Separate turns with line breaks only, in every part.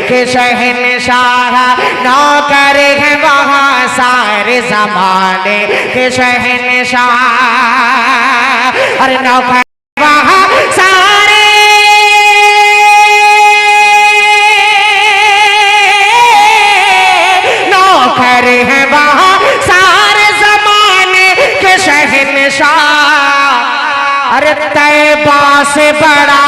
के शहंशाह नौकर है वहाँ सारे ज़माने के शहंशाह। अरे नौकर वहाँ सारे नौकर है वहाँ सारे ज़माने के शहंशाह। अरे तैबा से बड़ा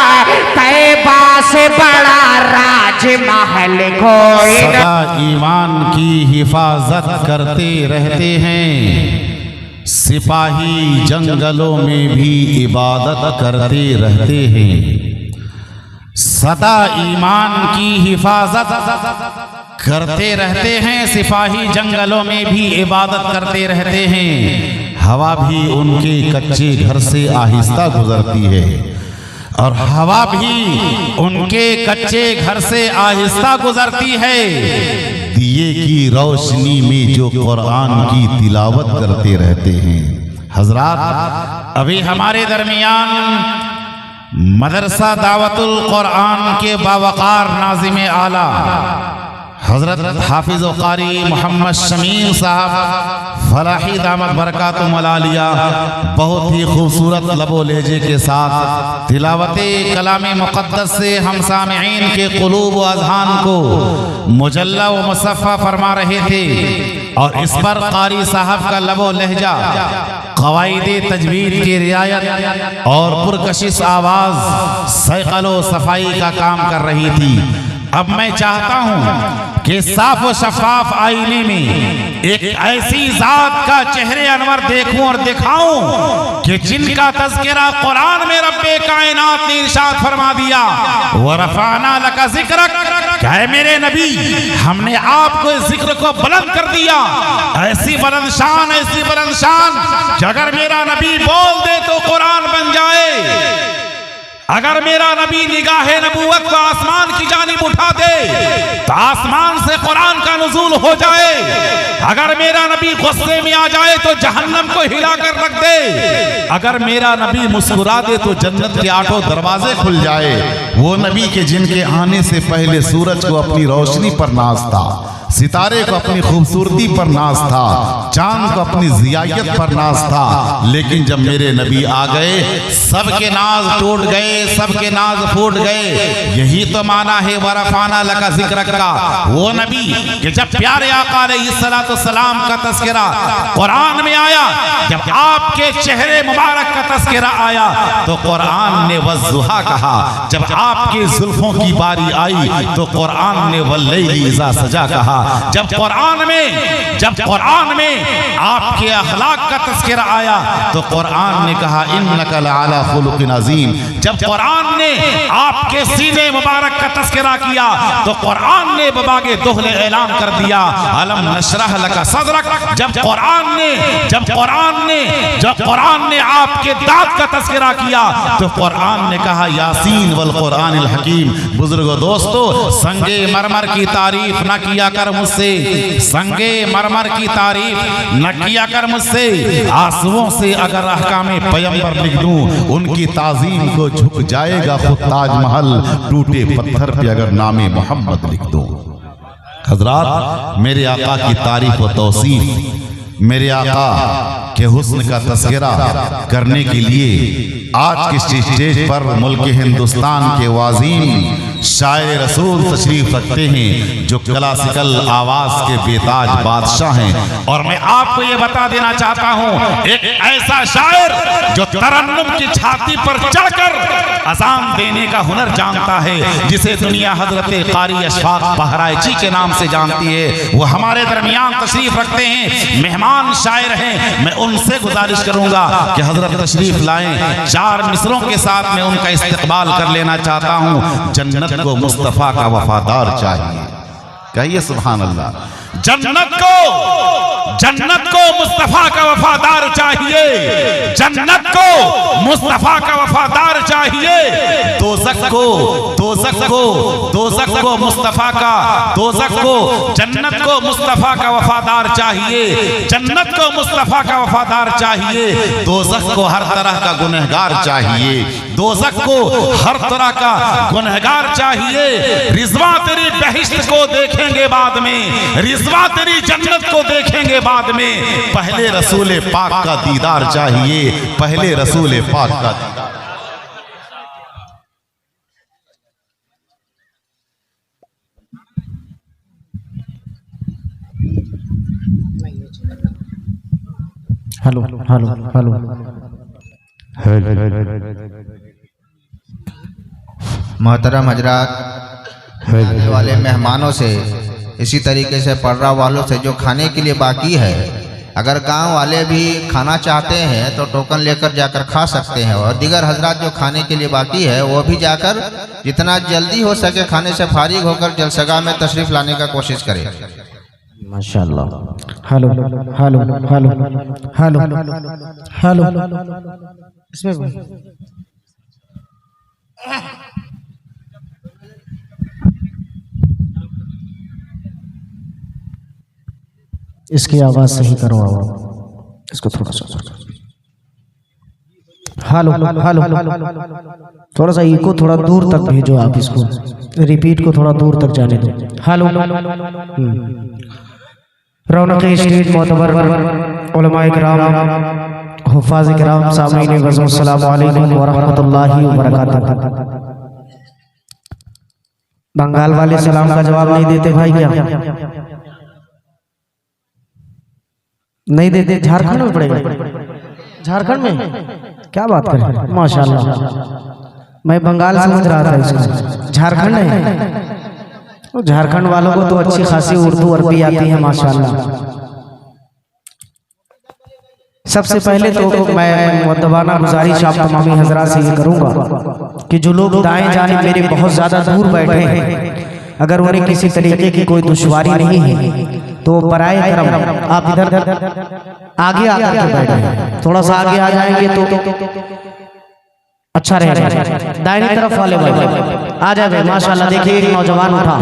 राजमहल कोई
सदा ईमान की हिफाजत करते रहते हैं, सिपाही जंगलों में भी इबादत करते रहते हैं। सदा ईमान की हिफाजत करते रहते हैं, सिपाही जंगलों में भी इबादत करते रहते हैं। हवा भी उनके कच्चे घर से आहिस्ता गुजरती है और हवा भी उनके कच्चे घर से आहिस्ता गुजरती है। दिए की रोशनी में जो कुरान की तिलावत करते रहते हैं। हजरात, अभी हमारे दरमियान मदरसा दावतुल कुरान के बावकार नाज़िम आला हजरत हाफिज कारी मोहम्मद शमीम साहब फलाही दामत बरकातुहुम अलिया बहुत ही खूबसूरत लबो लहजे के साथ तिलावते कलामे मुक़द्दस से हम सामिईन के क़ुलूब व अज़हान को मुजल्ला व मुसफ़्फ़ा फरमा रहे थे। और इस पर कारी साहब का लबो लहजा क़वाइदे तजवीद की रियायत और पुरकशिश आवाज़ सैक़लो सफ़ाई का काम कर रही थी। अब मैं चाहता हूं कि साफ व शफाफ आईने में एक ऐसी जात का चेहरे अनवर देखूं और दिखाऊं कि जिनका तज़किरा कुरान में रब्बे कायनात ने इरशाद फरमा दिया, व रफ़अना लका ज़िक्रक, क्या है मेरे नबी, हमने आपको इस जिक्र को बुलंद कर दिया। ऐसी बुलंद शान कि अगर मेरा नबी बोल दे तो कुरान बन जाए। अगर मेरा नबी निगाहे नबूवत को आसमान की जानिब उठा दे तो आसमान से कुरान का नुज़ूल हो जाए। अगर मेरा नबी गुस्से में आ जाए तो जहन्नम को हिला कर रख दे। अगर मेरा नबी मुस्कुरा दे तो जन्नत के 8 दरवाजे खुल जाए। वो नबी के जिनके आने से पहले सूरज को अपनी रोशनी पर नाज था, सितारे को अपनी खूबसूरती पर नाज था, चांद को अपनी जियायत पर नाज था। लेकिन जब मेरे नबी आ गए सबके नाज टूट गए, सबके नाज फूट गए। यही तो माना है वरफ़अना लका ज़िक्रक का। वो नबी कि जब प्यारे आका अलैहिस्सलाम का तज़किरा कुरान में आया, जब आपके चेहरे मुबारक का तज़किरा आया तो कुरान ने वज़्ज़ुहा कहा। जब आपके जुल्फों की बारी आई तो कुरान ने वल्लैलि इज़ा सजा कहा। जब कुरान में आपके अखलाक का तज़किरा आया तो कुरान ने कहा इन्नका लअला खुलुक़िन अज़ीम। जब कुरान ने आपके सीने मुबारक का तज़किरा किया तो कुरान ने बबागे दोहले ऐलान कर दिया अलम नशरह लका सदरक। जब कुरान ने आपके दांत का तज़किरा किया तो कुरान ने कहा यासीन वल कुरानिल हकीम। बुजुर्गो दोस्तों, संगे मरमर की तारीफ न किया कर मुझसे, संगे मरमर की तारीफ न किया कर मुझसे। आंसुओं से अगर अहकामे पैगंबर लिख दूं उनकी ताज़ीम को झुक जाएगा खुद ताजमहल। टूटे पत्थर पे अगर नामे मोहम्मद लिख दूं। हजरात, मेरे आका की तारीफ व तौसीफ, मेरे आका के हुस्न का तज़किरा करने के लिए आज के स्टेज पर मुल्क हिंदुस्तान के वाज़ीन शायर रसूल तशरीफ रखते हैं जो क्लासिकल आवाज के बेताज बादशाह हैं। और मैं आपको ये बता देना चाहता हूँ, एक ऐसा शायर जो तरन्नुम की छाती पर चढ़कर अज़ान देने का हुनर जानता है, जिसे दुनिया हजरत कारी अशफाक बहराइची के नाम से जानती है, वो हमारे दरमियान तशरीफ रखते हैं। मेहमान शायर हैं। मैं उनसे गुजारिश करूंगा कि हजरत तशरीफ लाएं। 4 मिसरों के साथ में उनका इस्तकबाल कर लेना चाहता हूं। जन्नत को मुस्तफा का वफादार चाहिए। कहिए सुभान अल्लाह। जन्नत को मुस्तफा का वफादार चाहिए। जन्नत को मुस्तफा का वफादार चाहिए। दोज़ख को मुस्तफा का, दोज़ख को जन्नत को मुस्तफा का वफादार चाहिए। जन्नत को मुस्तफा का वफादार चाहिए। दोज़ख को हर तरह का गुनहगार चाहिए। दोज़ख को हर तरह का गुनहगार चाहिए। रिज़वा तेरी बहिश्त को देखेंगे बाद में, रिज़वा तेरी जन्नत को देखेंगे बाद में। पहले रसूल पाक का दीदार चाहिए, पहले रसूल पाक का दीदार।
हेलो हेलो हेलो
मोहतरम हजरात, आने वाले मेहमानों से इसी तरीके से पर्रा वालों से जो खाने के लिए बाकी है, अगर गांव वाले भी खाना चाहते हैं तो टोकन लेकर जाकर खा सकते हैं, और दीगर हजरात जो खाने के लिए बाकी है वो भी जाकर जितना जल्दी हो सके खाने से फारिग होकर जलसगा में तशरीफ़ लाने का कोशिश करें।
माशाअल्लाह। Hello hello hello hello hello इसमें इसकी आवाज सही करो, आवाज इसको थोड़ा सा। हेलो हेलो थोड़ा सा इको थोड़ा दूर तक भेजो आप, इसको रिपीट को थोड़ा दूर तक जाने दो। हेलो रौनक स्टेज मोतबर उलमाए किराम, हुफ़ाज़ किराम, सामीन वज़न, अस्सलामु अलैकुम व रहमतुल्लाहि व बरकातुहू। बंगाल वाले सलाम का जवाब नहीं देते भाई, क्या नहीं देते? झारखंड में पड़ेगा, झारखंड में क्या बात करें, माशाल्लाह। मैं बंगाल समझ रहा था इसको, झारखंड है। तो झारखंड वालों को तो अच्छी खासी उर्दू अरबी आती है माशाल्लाह। सबसे पहले तो मैं मुअद्दबाना गुजारिश आप तमामी हजरात से ये करूंगा कि जो लोग दाएं जानिब मेरे बहुत ज़्यादा दूर बैठे हैं, अगर उन्हें किसी तरीके की कोई दुश्वारी नहीं है तो बराए करम आप इधर आगे आकर के बैठे, थोड़ा सा आगे आ जाएंगे तो अच्छा रहेगा। दाहिनी तरफ वाले भाई आ जाए माशाल्लाह। देखिए एक नौजवान उठा,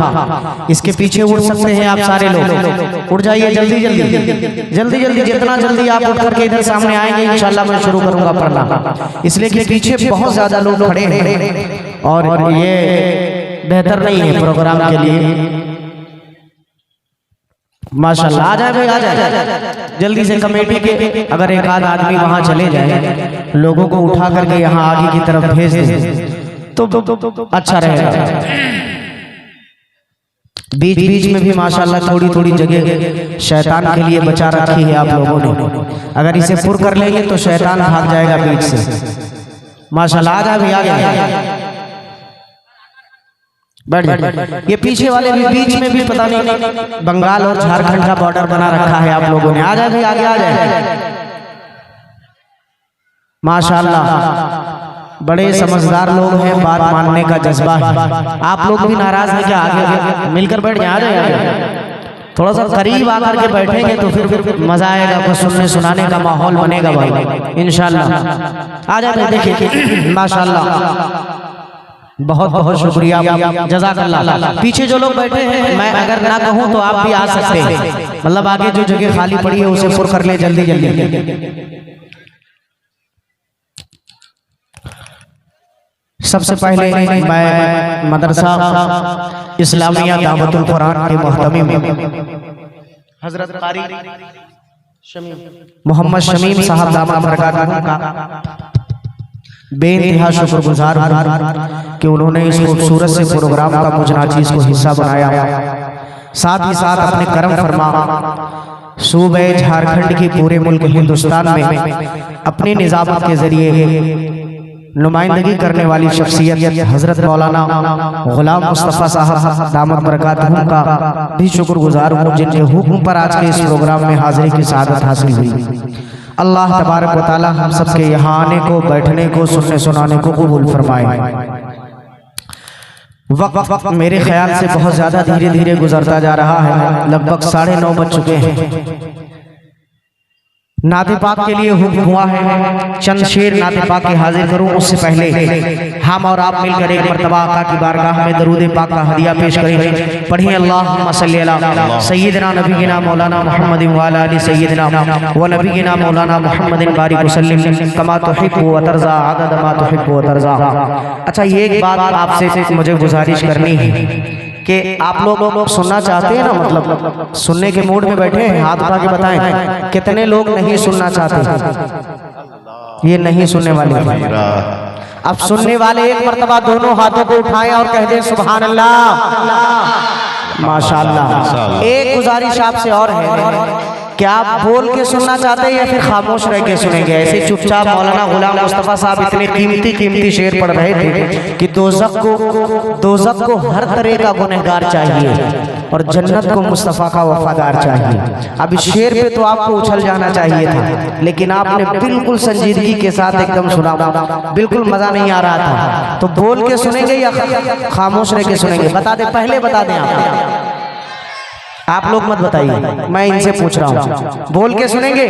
इसके पीछे उड़ सकते हैं आप सारे लोग, उड़ जाइए जल्दी जल्दी जल्दी जल्दी, जितना जल्दी आप उठ करके इधर सामने आएंगे इंशाल्लाह मैं शुरू करूंगा पढ़ना, इसलिए कि पीछे बहुत ज्यादा लोग खड़े हैं और ये बेहतर नहीं है प्रोग्राम के लिए। माशाल्लाह आ जाए भाई, आ जाए जल्दी से। कमेटी के अगर एक आध आदमी वहां चले जाए, लोगों को उठा करके यहाँ आगे की तरफ भेज दें तो अच्छा रहेगा। बीच बीच में भी माशाल्लाह थोड़ी थोड़ी जगह शैतान के लिए बचा रखी है आप लोगों ने, अगर इसे पुर कर लेंगे तो शैतान भाग जाएगा बीच से। माशाल्लाह आ जाए भाई, आ गया, बैठ जाए। ये पीछे वाले भी बीच में भी पता नहीं बंगाल और झारखंड का बॉर्डर बना रखा है आप लोगों ने। आ जाए भाई, आगे आ जाए। माशाल्लाह बड़े समझदार लोग हैं, बात मानने का जज्बा है। आप लोग भी नाराज हैं क्या? आगे मिलकर बैठ जाए, आ जाए। थोड़ा सा करीब आकर के बैठेंगे तो फिर मजा आएगा, कुछ सुनने सुनाने का माहौल बनेगा भाई इंशाल्लाह। आ जाए, देखिए माशाल्लाह बहुत बहुत शुक्रिया, जज़ाकल्लाह। पीछे जो लोग बैठे हैं, मैं अगर ना कहूं तो आप भी आ सकते हैं, मतलब आगे जो जगह खाली पड़ी है उसे पुर कर ले जल्दी जल्दी। सबसे पहले मैं मदरसा इस्लामिया दावतुल कुरान के मुहतमिम हजरत कारी मोहम्मद शमीम साहब दामद बरकातहू का बेइंतहा शुक्रगुजार हूं कि उन्होंने इस खूबसूरत से प्रोग्राम का मुझ नाचीज को हिस्सा बनाया, साथ ही साथ अपने करम फरमा सूबे झारखंड की पूरे मुल्क हिंदुस्तान में अपनी निजामत के जरिए नुमाइंदगी करने वाली शख्सियत हजरत मौलाना गुलाम मुस्तफ़ा साहब दामद बरकातहू का भी शुक्रगुजार हूँ, जिनके हुक्म पर आज के इस प्रोग्राम में हाजिरी की सआदत हासिल हुई। अल्लाह तबारक व तआला हम सबके यहाँ आने को, बैठने को, सुनने सुनाने को कबूल फरमाए। वक्त मेरे ख्याल से बहुत ज्यादा धीरे धीरे गुजरता जा रहा है, लगभग 9:30 बज चुके हैं। नाते पाक के लिए हुक्म हुआ है, चंद शेर नाते पाक के हाजिर करूं, उससे पहले हम और आप मिलकर एक मर्तबा आका की बारगाह में दरूद पाक का हदिया पेश करें। पढ़िए अल्लाहुम्मा सल्ली अला सय्यिदना नबीना मौलाना मुहम्मद व अला आलि सय्यिदना व नबीना मौलाना मुहम्मद बारिक वसल्लम कमा तुहिब्बु व तर्ज़ा अदद मा तुहिब्बु व तर्ज़ा। अच्छा, ये एक बात आपसे मुझे गुजारिश करनी है कि आप लोग सुनना चाहते हैं ना, मतलब सुनने के मूड में बैठे हैं, हाथ उठा के बताएं कितने लोग नहीं सुनना चाहते। ये नहीं सुनने वाले, अब सुनने वाले एक मर्तबा दोनों हाथों को उठाएं और कह दें सुभान अल्लाह, माशाअल्लाह। एक गुजारिश आपसे और है, क्या आप बोल के सुनना चाहते हैं या फिर खामोश रह के सुनेंगे? ऐसे चुपचाप मौलाना गुलाम मुस्तफा साहब इतने कीमती शेर पढ़ रहे थे कि दोज़ख को हर तरह का गुनहगार चाहिए और जन्नत को मुस्तफा का वफादार चाहिए। अब इस शेर पे तो आपको उछल जाना चाहिए था, लेकिन आपने बिल्कुल संजीदगी के साथ एकदम सुना, बिल्कुल मजा नहीं आ रहा था। तो बोल के सुनेंगे या खामोश रह के सुनेंगे? बता दें, पहले बता दें आप लोग मत बताइए, मैं इनसे पूछ रहा हूँ। बोल के सुनेंगे?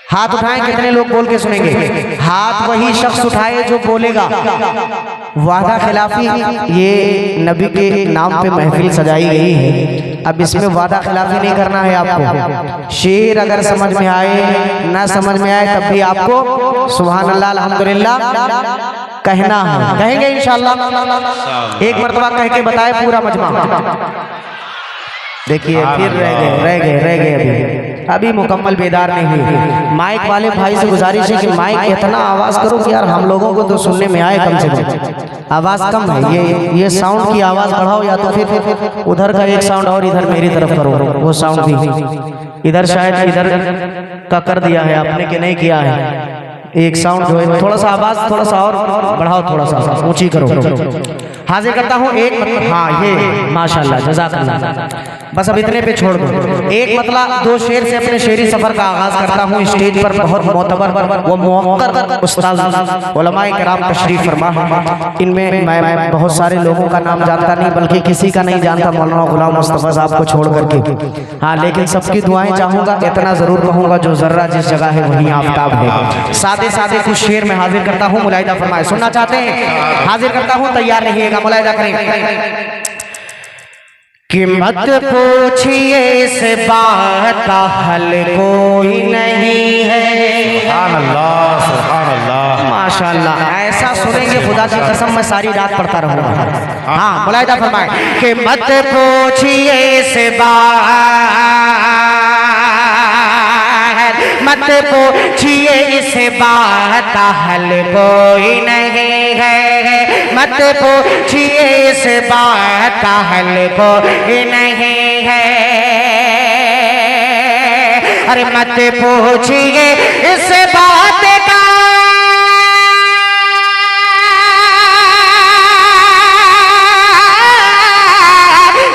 हाथ उठाएं, कितने लोग बोल के सुनेंगे? हाथ वही शख्स उठाए जो बोलेगा। वादा खिलाफी, ये नबी के नाम पे महफिल सजाई गई है, अब इसमें वादा खिलाफी नहीं करना है आपको। शेर अगर समझ में आए ना समझ में आए तब भी आपको सुभान अल्लाह अल्हम्दुलिल्लाह कहना है। कहेंगे इंशाअल्लाह? एक मर्तबा कह के बताए पूरा मजमा। देखिए फिर रह गए अभी मुकम्मल बेदार नहीं हुई। माइक वाले भाई से गुजारिश है कि माइक इतना आवाज करो कि यार हम लोगों को तो सुनने में आए, कम से कम आवाज कम है। ये साउंड की आवाज बढ़ाओ, या तो फिर उधर का एक साउंड और इधर मेरी तरफ करो, वो साउंड भी इधर शायद इधर का कर दिया है आपने कि नहीं किया है। एक साउंड जो है थोड़ा सा आवाज थोड़ा सा और बढ़ाओ, थोड़ा सा ऊंची करो। हाजिर करता हूँ एक मतलब, हाँ ये माशाल्लाह जज़ाकल्लाह। बस अब इतने पे छोड़ दो। एक मतलब दो शेर से अपने शेरी सफर का आगाज करता हूँ। स्टेज पर बहुत मोतबर व मुअक्कर उस्ताद उलमाए किराम तशरीफ फरमा है। इनमें मैं बहुत सारे लोगों का नाम जानता नहीं, बल्कि किसी का नहीं जानता मौलाना गुलाम मुस्तफा साहब को छोड़ करके। हाँ, लेकिन सबकी दुआएं चाहूंगा, इतना जरूर कहूंगा जो जर्रा जिस जगह है वहीं आफ्ताब है। सादे सादे कुछ शेर में हाजिर करता हूँ, मुलाहिदा फरमाए। सुनना चाहते हैं? हाजिर करता हूँ, तैयार रहिएगा, मुलाहिदा करें। कि मत पूछिए इस बात का हल कोई नहीं है।
सुभान अल्लाह, सुभान अल्लाह,
माशाअल्लाह। ऐसा सुनेंगे खुदा की कसम मैं सारी रात पढ़ता रहूंगा। हाँ, मुलाहिदा फरमाए कि मत पूछिए इस बात, मत पूछिए इस बात का हल कोई नहीं है। मत पूछिए इस बात का हल कोई नहीं है। अरे मत पूछिए इस बात का,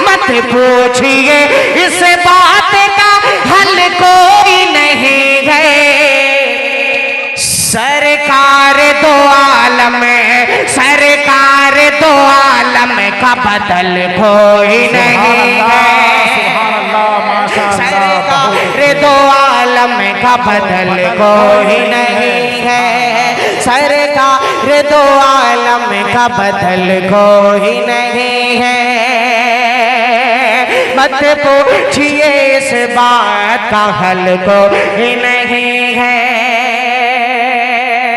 मत पूछिए इस बात का हल कोई नहीं है। सरकार दो आलम, सरकार दो आलम का बदल कोई नहीं है। सरकार दो आलम का बदल कोई नहीं है। सरकार दो आलम का बदल कोई नहीं है। मत पूछिए इस बात का हल कोई नहीं है।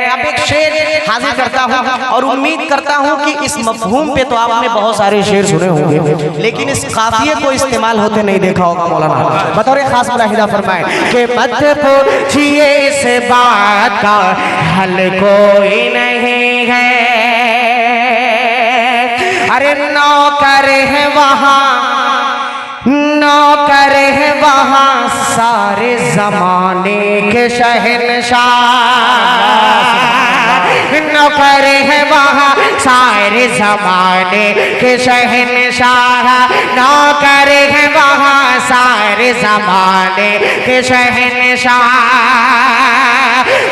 अब एक शेर हाजिर करता हूँ और उम्मीद करता हूँ कि इस मफहूम पे तो आपने बहुत सारे शेर सुने होंगे, लेकिन इस काफिये को इस्तेमाल होते नहीं देखा होगा मौलाना। बतौर खास मुलाहिदा फरमाए कि मत पूछिए इस बात का हल कोई नहीं है। अरे नौकर है वहाँ, नौकर है वहाँ सारे जमाने के शहंशाह। नौकर है वहाँ सारे जमाने के शहंशाह। नौकर है वहाँ सारे जमाने के शहंशाह।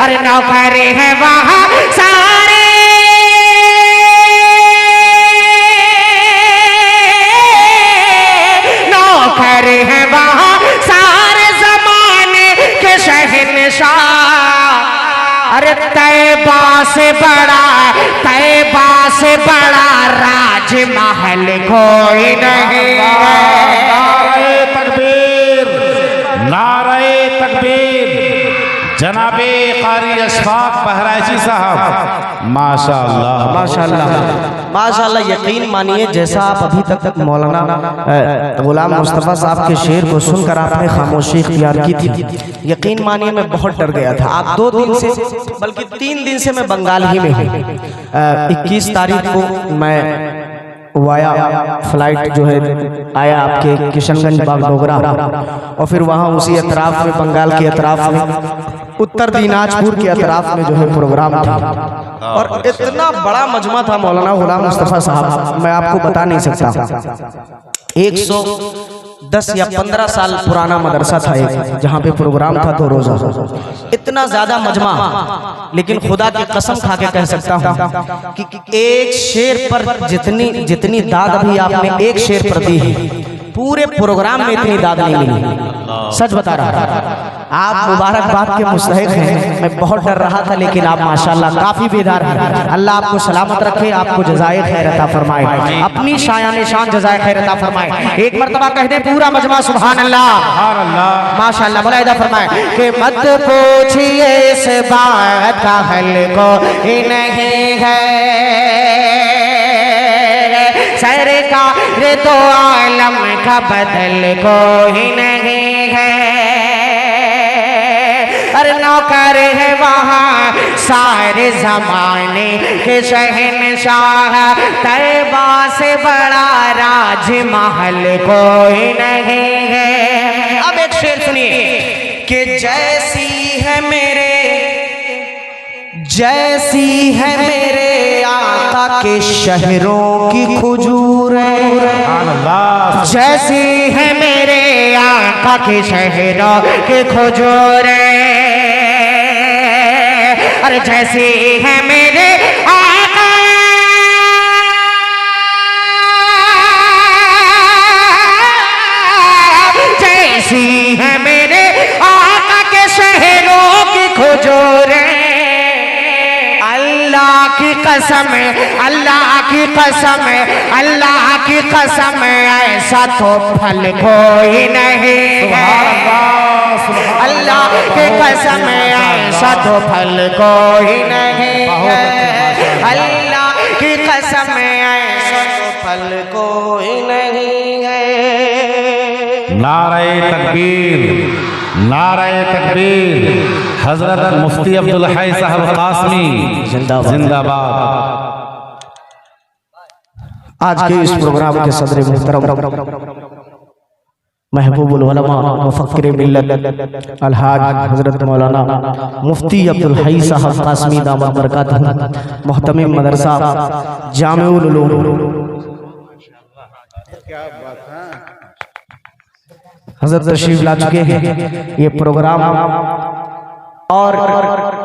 अरे नौकर है वहाँ सारे, नौकर है वहाँ सारे जमाने के शहंशाह। अरे तैबा से बड़ा, तैबा से बड़ा राजमहल कोई नहीं है।
नारे तकबीर, नारे तकबीर। जनाबे कारी अशफाक बहराइची साहब, माशाअल्लाह
माशाअल्लाह माशाअल्लाह। यकीन मानिए जैसा आप अभी तक मौलाना गुलाम मुस्तफ़ा साहब के शेर को सुनकर आपने खामोशी इख्तियार की थी, यकीन मानिए मैं बहुत डर गया था। आप 2 दिन से बल्कि 3 दिन से मैं बंगाल ही में हूँ। 21 तारीख को मैं वाया फ्लाइट जो है आया आपके किशनगंज बागडोगरा, और फिर वहाँ उसी अतराफ में बंगाल के अतराफ में उत्तर दिनाजपुर के अतराफ में जो है प्रोग्राम था, और इतना बड़ा मजमा था मौलाना गुलाम मुस्तफ़ा साहब, मैं आपको बता नहीं सकता। 110 या 15 साल पुराना मदरसा था एक, जहाँ पे प्रोग्राम था 2 रोजा, इतना ज्यादा मजमा। लेकिन खुदा की कसम खा के कह सकता हूँ कि एक शेर पर जितनी दाद अभी आपने एक शेर पर दी है, पूरे प्रोग्राम में इतनी दाद नहीं मिली। सच बता रहा, आप मुबारकबाद के मुस्तहिक हैं। मैं बहुत डर रहा था, लेकिन आप माशाल्लाह काफी बेदार हैं। अल्लाह आपको सलामत रखे, आपको जज़ाए खैर अता फरमाए, अपनी शायान शान जज़ाए खैर अता फरमाए। एक मर्तबा कह दे पूरा मजमा सुभान अल्लाह माशाल्लाह, मुलाहिदा फरमाए कि मत पूछिए इस बात का हल को ही नहीं है, सरकार दो आलम का बदल को ही नहीं है। अरे नौकर है वहाँ सारे जमाने के शहनशाह, तैबा से बड़ा राजमहल कोई नहीं है। अब एक शेर सुनिए कि जैसी है मेरे आका के शहरों की खजूरें, जैसी है मेरे आका के शहरों की खजूरें, अरे जैसी है मेरे आका, जैसी है मेरे आका के शहरों की खजूरें। अल्लाह की कसम, अल्लाह की कसम, अल्लाह की कसम, ऐसा तो फल कोई नहीं है। अल्लाह की कसम, ऐसा तो फल कोई नहीं है। अल्लाह की कसम, ऐसा तो फल कोई नहीं है।
नारे तकबीर, नारे तकबीर। हजरत मुफ्ती अब्दुल हई साहब कासमी जिंदाबाद।
आज के इस प्रोग्राम के सदर मुहतरम महबूबुल उलमा मुफक्किर मिल्लत अलहाज हजरत मौलाना मुफ्ती अब्दुल हई साहब कासमी दामत बरकातहू मोहतमिम मदरसा जामिउल उलूम हजरत तशरीफ ला चुके हैं। ये प्रोग्राम और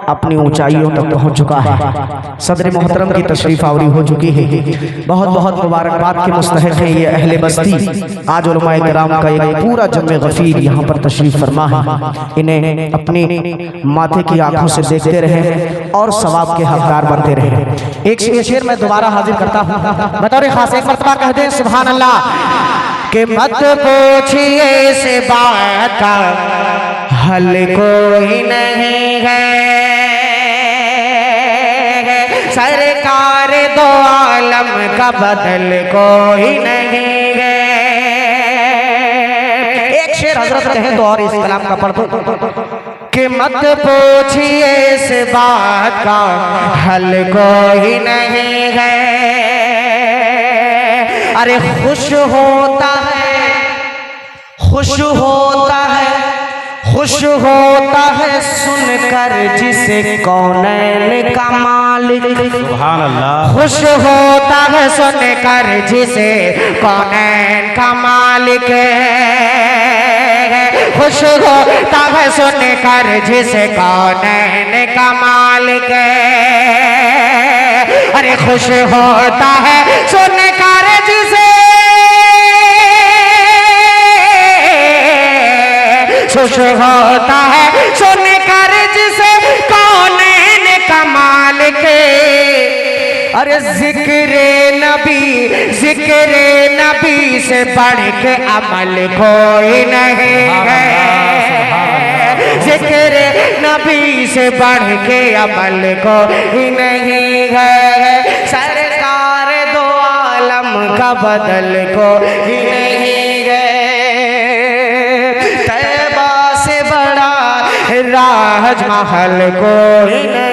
अपनी ऊंचाइयों तक पहुंच चुका है। सदर मोहतरम की तशरीफ आवरी हो चुकी है। बहुत बहुत मुबारकबाद के मुस्तहिक हैं ये अहले बस्ती। आज उलमाए किराम का एक पूरा जम्मे गफीर यहाँ पर तशरीफ फरमा है। इन्हें अपनी माथे की आंखों से देखते रहे और सवाब के हकदार बनते रहे। एक शेर मैं दोबारा हाजिर करता हूँ, बतौर खास एक मरतबा कह दे सुभान अल्लाह कि मत पूछिए इस बात का हल कोई नहीं है, सरकार दो आलम का बदल कोई नहीं है। एक शेर हजरत कहें तो और इस कलाम का पढ़ दो कि मत पूछिए इस बात का हल कोई नहीं है। अरे खुश होता है, खुश होता है, खुश होता है सुनकर जिसे कौनैन का मालिक,
सुभान अल्लाह।
खुश होता है सुनकर जिसे कौनैन का मालिक, खुश होता है सुनकर जिसे कौनैन का मालिक। अरे खुश होता है सुनकर जिसे, खुश होता है सुनकर जिसे कौनैन का मालिक। अरे जिक्र नबी से बढ़ के अमल कोई नहीं है, जिक्र नबी से बढ़ के अमल को ही नहीं है, सरकार दो आलम का बदल को ही नहीं है, तैबा से बड़ा राज महल को ही नहीं